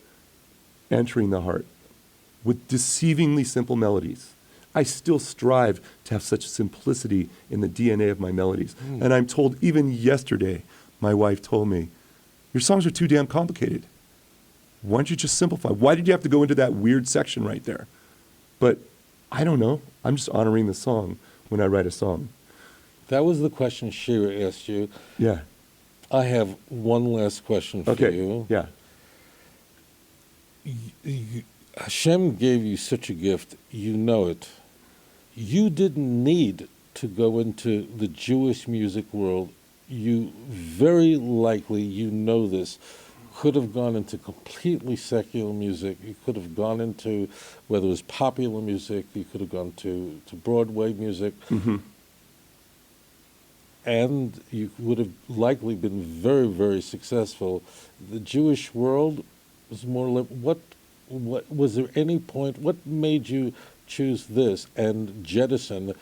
[SPEAKER 2] entering the heart, with deceivingly simple melodies. I still strive to have such simplicity in the DNA of my melodies. And I'm told, even yesterday, my wife told me, your songs are too damn complicated. Why don't you just simplify? Why did you have to go into that weird section right there? But I don't know. I'm just honoring the song when I write a song.
[SPEAKER 1] That was the question Shira asked you.
[SPEAKER 2] Yeah.
[SPEAKER 1] I have one last question for you.
[SPEAKER 2] Yeah.
[SPEAKER 1] Hashem gave you such a gift, you know it. You didn't need to go into the Jewish music world. You very likely, you know this, could have gone into completely secular music. You could have gone into, whether it was popular music, you could have gone to Broadway music. And you would have likely been very, very successful. The Jewish world was more like, what was there any point, what made you choose this and jettison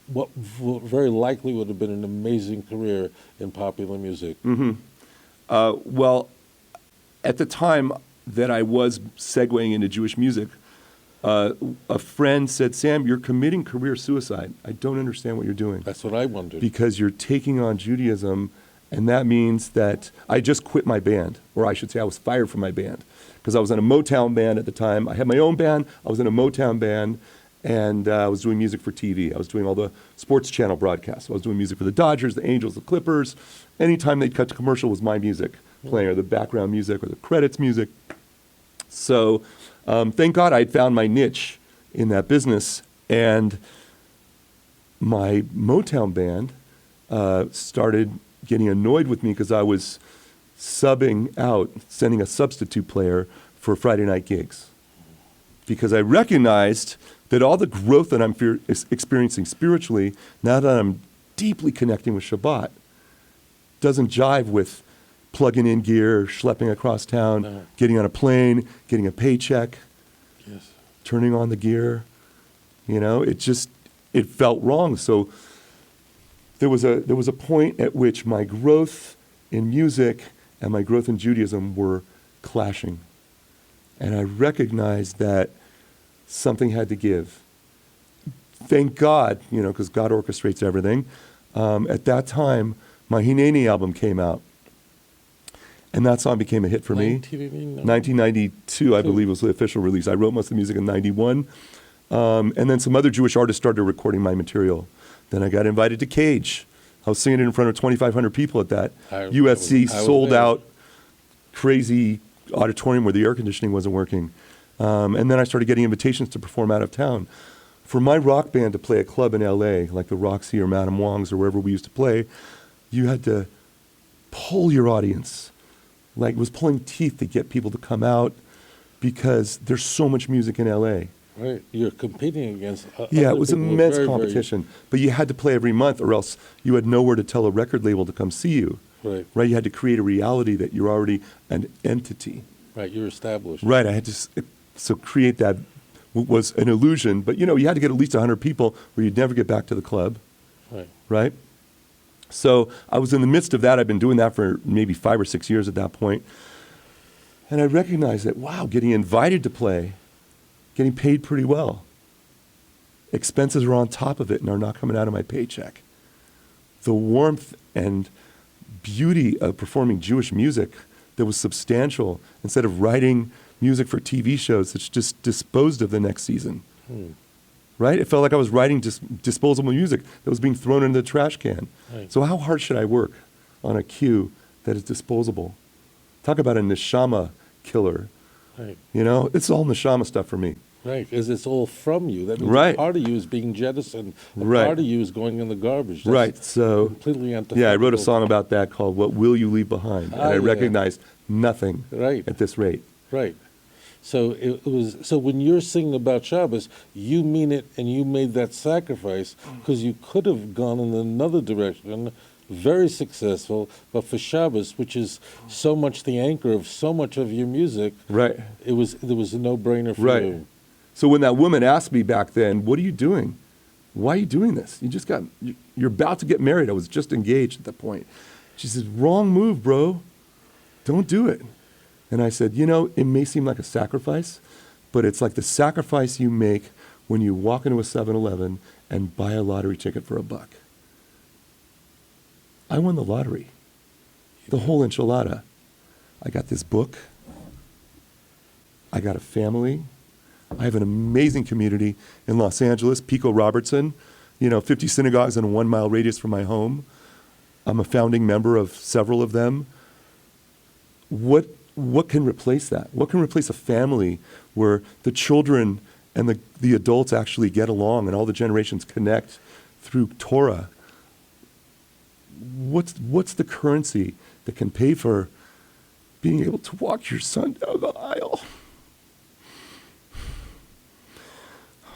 [SPEAKER 1] what very likely would have been an amazing career in popular music?
[SPEAKER 2] Well, at the time that I was segueing into Jewish music, a friend said, Sam, you're committing career suicide. I don't understand what you're doing.
[SPEAKER 1] That's what I wondered.
[SPEAKER 2] Because you're taking on Judaism, and that means that I just quit my band, or I should say I was fired from my band, because I was in a Motown band at the time. I had my own band. I was in a Motown band, and I was doing music for TV. I was doing all the sports channel broadcasts. I was doing music for the Dodgers, the Angels, the Clippers. Anytime they'd cut to commercial was my music playing, or the background music, or the credits music. So thank God I'd found my niche in that business, and my Motown band started getting annoyed with me because I was subbing out, sending a substitute player for Friday night gigs. Because I recognized that all the growth that I'm experiencing spiritually, now that I'm deeply connecting with Shabbat, doesn't jive with plugging in gear, schlepping across town, getting on a plane, getting a paycheck, turning on the gear. It felt wrong. So there was a point at which my growth in music and my growth in Judaism were clashing. And I recognized that something had to give. Thank God, because God orchestrates everything. At that time, my Hineni album came out. And that song became a hit for me. 1992, I believe, was the official release. I wrote most of the music in 91. And then some other Jewish artists started recording my material. Then I got invited to Cage. I was singing it in front of 2,500 people at that USC sold-out, crazy auditorium where the air conditioning wasn't working. And then I started getting invitations to perform out of town. For my rock band to play a club in L.A., like the Roxy or Madame Wong's or wherever we used to play, you had to pull your audience. Like, it was pulling teeth to get people to come out because there's so much music in L.A.
[SPEAKER 1] Right, you're competing against
[SPEAKER 2] Yeah, it was
[SPEAKER 1] other people
[SPEAKER 2] immense
[SPEAKER 1] very,
[SPEAKER 2] competition. But you had to play every month or else you had nowhere to tell a record label to come see you.
[SPEAKER 1] Right,
[SPEAKER 2] You had to create a reality that you're already an entity.
[SPEAKER 1] right, you're established.
[SPEAKER 2] Right, I had to create that was an illusion. But, you had to get at least 100 people or you'd never get back to the club. Right? So I was in the midst of that. I've been doing that for maybe 5 or 6 years at that point. And I recognized that, wow, getting invited to play, getting paid pretty well. Expenses are on top of it and are not coming out of my paycheck. The warmth and beauty of performing Jewish music that was substantial instead of writing music for TV shows that's just disposed of the next season. Right? It felt like I was writing disposable music that was being thrown into the trash can.
[SPEAKER 1] Right.
[SPEAKER 2] So how hard should I work on a cue that is disposable? Talk about a neshama killer.
[SPEAKER 1] Right.
[SPEAKER 2] It's all neshama stuff for me.
[SPEAKER 1] Right, because it's all from you. That means
[SPEAKER 2] Right.
[SPEAKER 1] part of you is being jettisoned. The
[SPEAKER 2] Right.
[SPEAKER 1] part of you is going in the garbage. That's
[SPEAKER 2] Right. So
[SPEAKER 1] completely antithetical.
[SPEAKER 2] yeah, I wrote a song about that called "What Will You Leave Behind," and I
[SPEAKER 1] yeah.
[SPEAKER 2] recognized nothing
[SPEAKER 1] Right.
[SPEAKER 2] at this rate.
[SPEAKER 1] Right. So it was. So when you're singing about Shabbos, you mean it, and you made that sacrifice because you could have gone in another direction, very successful. But for Shabbos, which is so much the anchor of so much of your music,
[SPEAKER 2] Right.
[SPEAKER 1] there was a no-brainer for
[SPEAKER 2] Right.
[SPEAKER 1] you.
[SPEAKER 2] So when that woman asked me back then, "What are you doing? Why are you doing this? You're about to get married." I was just engaged at that point. She says, "Wrong move, bro. Don't do it." And I said, it may seem like a sacrifice, but it's like the sacrifice you make when you walk into a 7-Eleven and buy a lottery ticket for $1. I won the lottery, the whole enchilada. I got this book. I got a family. I have an amazing community in Los Angeles, Pico Robertson, 50 synagogues in a 1-mile radius from my home. I'm a founding member of several of them. What can replace that? What can replace a family where the children and the adults actually get along and all the generations connect through Torah? What's the currency that can pay for being able to walk your son down the aisle?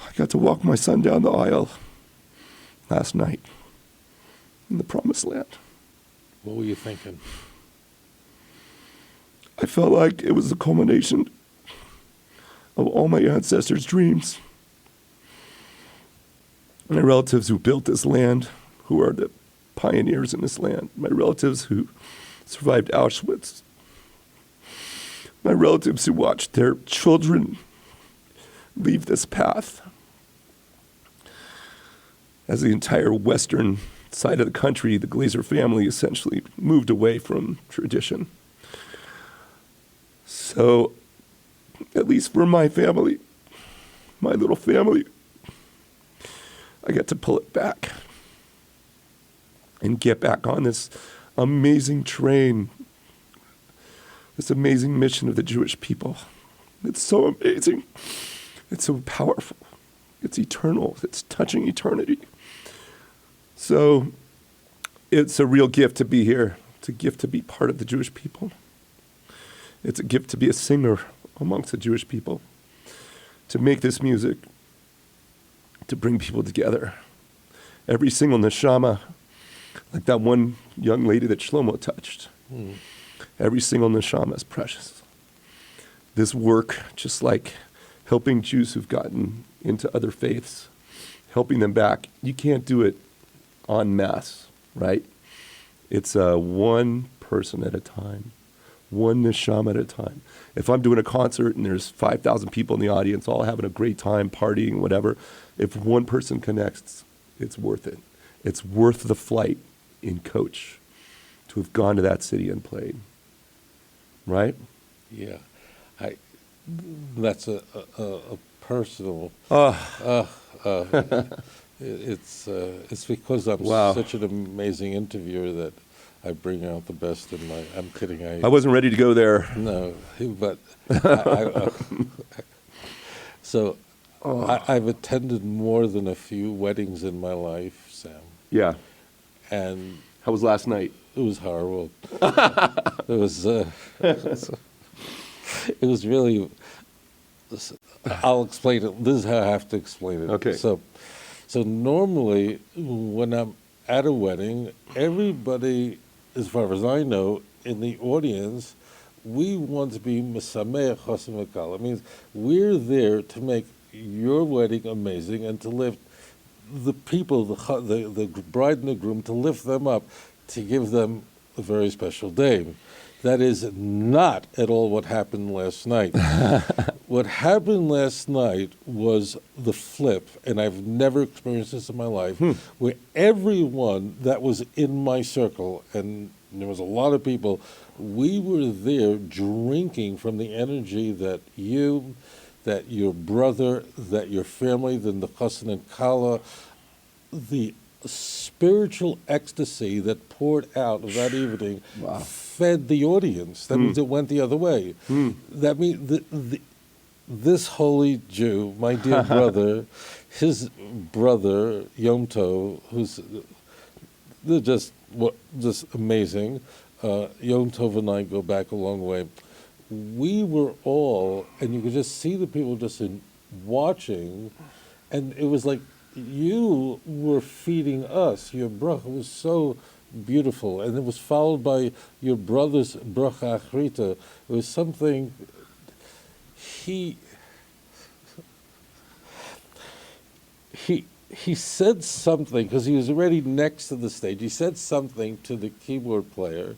[SPEAKER 2] I got to walk my son down the aisle last night in the Promised Land.
[SPEAKER 1] What were you thinking?
[SPEAKER 2] I felt like it was the culmination of all my ancestors' dreams. My relatives who built this land, who are the pioneers in this land. My relatives who survived Auschwitz. My relatives who watched their children leave this path. As the entire western side of the country, the Glaser family essentially moved away from tradition. So, at least for my family, my little family, I get to pull it back and get back on this amazing train, this amazing mission of the Jewish people. It's so amazing. It's so powerful. It's eternal. It's touching eternity. So it's a real gift to be here. It's a gift to be part of the Jewish people. It's a gift to be a singer amongst the Jewish people, to make this music, to bring people together. Every single neshama, like that one young lady that Shlomo touched, every single neshama is precious. This work, just like helping Jews who've gotten into other faiths, helping them back, you can't do it en masse, right? It's one person at a time. One neshama at a time. If I'm doing a concert and there's 5,000 people in the audience all having a great time, partying, whatever, if one person connects, it's worth it. It's worth the flight in coach to have gone to that city and played. right?
[SPEAKER 1] Yeah, I. That's a personal.
[SPEAKER 2] Oh,
[SPEAKER 1] It's because I'm
[SPEAKER 2] wow.
[SPEAKER 1] such an amazing interviewer that I bring out the best in my. I'm kidding.
[SPEAKER 2] I wasn't ready to go there.
[SPEAKER 1] No, but so I've attended more than a few weddings in my life, Sam,
[SPEAKER 2] Yeah.
[SPEAKER 1] and
[SPEAKER 2] How was last night?
[SPEAKER 1] it was horrible. It was. It was really. I'll explain it. This is how I have to explain it.
[SPEAKER 2] Okay.
[SPEAKER 1] So normally when I'm at a wedding, everybody, as far as I know, in the audience, we want to be mesameach chasam v'kala. It means we're there to make your wedding amazing and to lift the people, the bride and the groom, to lift them up, to give them a very special day. That is not at all what happened last night. What happened last night was the flip, and I've never experienced this in my life, where everyone that was in my circle, and there was a lot of people, we were there drinking from the energy that you, that your brother, that your family, then the chassan and kala, the spiritual ecstasy that poured out of that evening fed the audience. That means it went the other way. That means this holy Jew, my dear brother, his brother Yom Tov, they're just amazing. Yom Tov and I go back a long way. We were all, and you could just see the people just watching, and it was like you were feeding us. Your bracha was so beautiful, and it was followed by your brother's bracha achrita. It was something. He said something because he was already next to the stage. He said something to the keyboard player.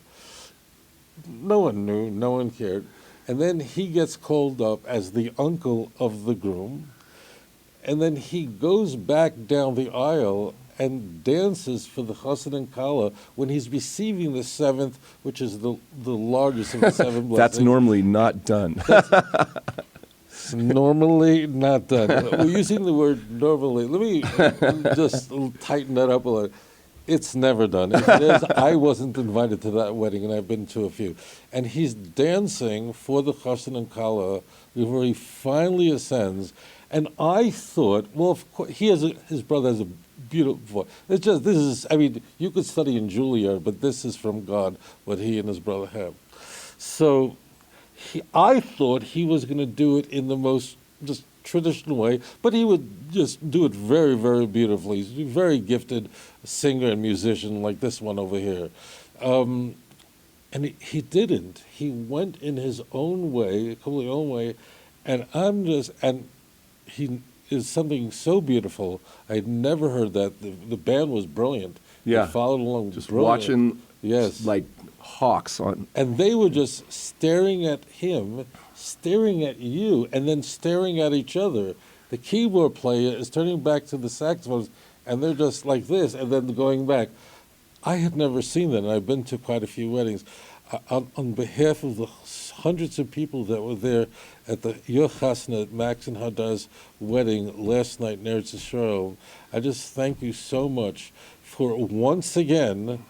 [SPEAKER 1] No one knew. No one cared. And then he gets called up as the uncle of the groom. And then he goes back down the aisle and dances for the chassan and kala when he's receiving the seventh, which is the largest of the seven blessings.
[SPEAKER 2] That's normally not done.
[SPEAKER 1] It's normally not done. We're using the word normally. Let me just tighten that up a little. It's never done. If it is, I wasn't invited to that wedding, and I've been to a few. And he's dancing for the chassan and kala before he finally ascends. And I thought, well, of course, his brother has a beautiful voice. This is, I mean, you could study in Juilliard, but this is from God, what he and his brother have. So I thought he was going to do it in the most just traditional way, but he would just do it very, very beautifully. He's a very gifted singer and musician like this one over here. And he didn't. He went in his own way, completely own way, and he is something so beautiful. I'd never heard that. The band was brilliant.
[SPEAKER 2] Yeah.
[SPEAKER 1] They followed along.
[SPEAKER 2] Just
[SPEAKER 1] brilliant.
[SPEAKER 2] watching,
[SPEAKER 1] yes,
[SPEAKER 2] like hawks on.
[SPEAKER 1] And they were just staring at him, staring at you, and then staring at each other. The keyboard player is turning back to the saxophones, and they're just like this, and then going back. I had never seen that, and I've been to quite a few weddings. On behalf of the hundreds of people that were there at the Yochasna at Max and Hadar's wedding last night in Eretz Yisrael, I just thank you so much for once again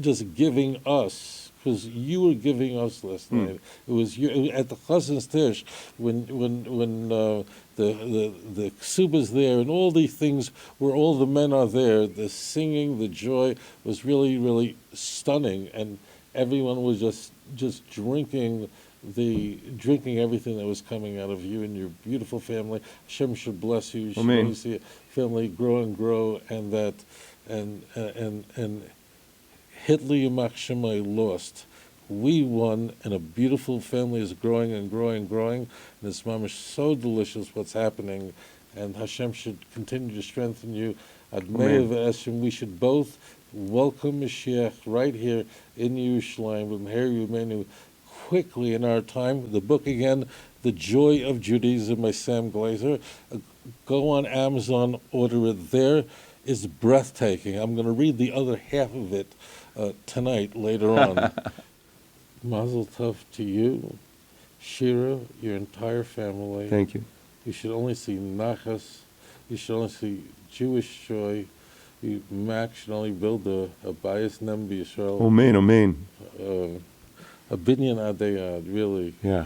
[SPEAKER 1] just giving us, because you were giving us last night. It was you at the Chazan's Tish when the ksuba's there and all these things where all the men are there. The singing, the joy was really, really stunning, and everyone was just drinking everything that was coming out of you and your beautiful family. Hashem should bless you. Should really see your family grow and grow, and that and Hitler Yamach Shemai lost. We won, and a beautiful family is growing and growing and growing. And it's mamish so delicious what's happening, and Hashem should continue to strengthen you. Admei v'eshem, we should both welcome Mashiach right here in Yerushalayim, B'mher Yomenu, quickly in our time. The book again, The Joy of Judaism by Sam Glaser. Go on Amazon, order it there. It's breathtaking. I'm going to read the other half of it tonight, later on. Mazel tov to you, Shira, your entire family.
[SPEAKER 2] Thank you.
[SPEAKER 1] You should only see Nachas. You should only see Jewish joy. Mac should only build a Bayis Nem B'Yisrael,
[SPEAKER 2] Amen, amen.
[SPEAKER 1] a binyan adayad, really.
[SPEAKER 2] Yeah.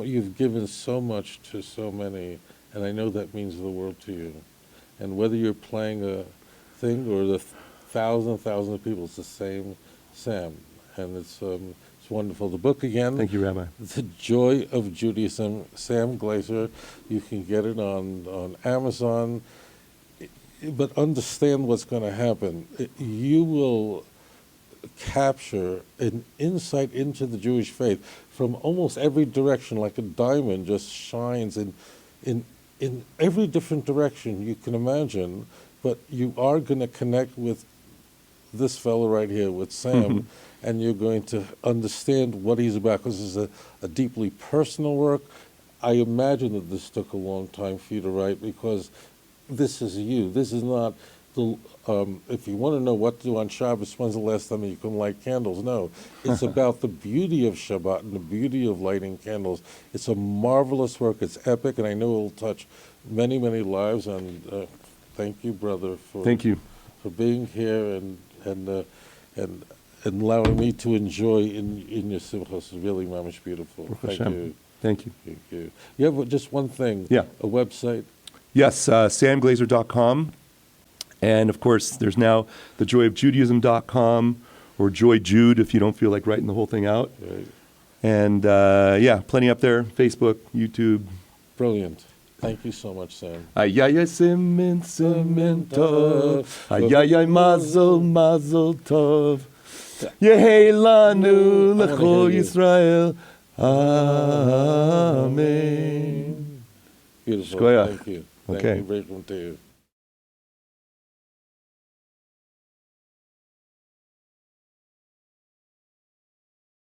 [SPEAKER 1] You've given so much to so many, and I know that means the world to you. And whether you're playing a thing or the thousands of people, it's the same Sam. And it's wonderful. The book again.
[SPEAKER 2] Thank you, Rabbi.
[SPEAKER 1] The Joy of Judaism, Sam Glaser. You can get it on Amazon. But understand what's going to happen. You will capture an insight into the Jewish faith from almost every direction, like a diamond just shines in every different direction you can imagine. But you are going to connect with this fellow right here, with Sam, and you're going to understand what he's about, because this is a deeply personal work. I imagine that this took a long time for you to write, because this is you. This is not the. If you want to know what to do on Shabbos, when's the last time you can light candles? No, it's about the beauty of Shabbat and the beauty of lighting candles. It's a marvelous work. It's epic, and I know it'll touch many, many lives. And thank you, brother, for being here and allowing me to enjoy in your simcha. It's really mamish beautiful. Thank you.
[SPEAKER 2] Thank you.
[SPEAKER 1] Thank you. You have just one thing.
[SPEAKER 2] Yeah.
[SPEAKER 1] A website.
[SPEAKER 2] Yes, samglaser.com. And, of course, there's now the joyofjudaism.com, or Joy Jude if you don't feel like writing the whole thing out.
[SPEAKER 1] Right.
[SPEAKER 2] And, plenty up there. Facebook, YouTube.
[SPEAKER 1] Brilliant. Thank you so much, Sam.
[SPEAKER 2] Ayayay simin tov. Ayayay mazel tov. Yehei lanu lecho Yisrael. Amen.
[SPEAKER 1] Beautiful.
[SPEAKER 2] Shkoyach.
[SPEAKER 1] Thank you.
[SPEAKER 2] Okay.
[SPEAKER 1] Thank you. Great one to you.